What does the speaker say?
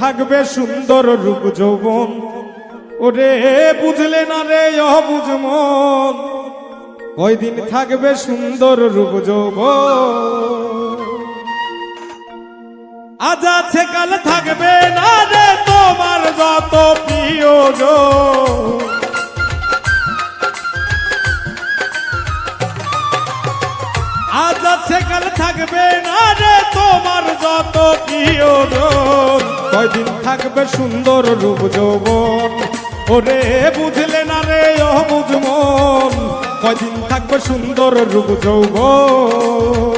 থাকবে সুন্দর রূপ যৌবন। ওরে বুঝলে না রে অবুঝ মন, কয়দিন থাকবে সুন্দর রূপ যৌবন। আজ আছে কাল থাকবে না রে তোমার যত প্রিয়জন। আজ আছে কাল থাকবে না রে তোমার যত প্রিয়জন। কয়দিন থাকবে সুন্দর রূপ যৌবন। ওরে বুঝলে না রে অবুঝ মন, কয়দিন থাকবে সুন্দর রূপ যৌবন।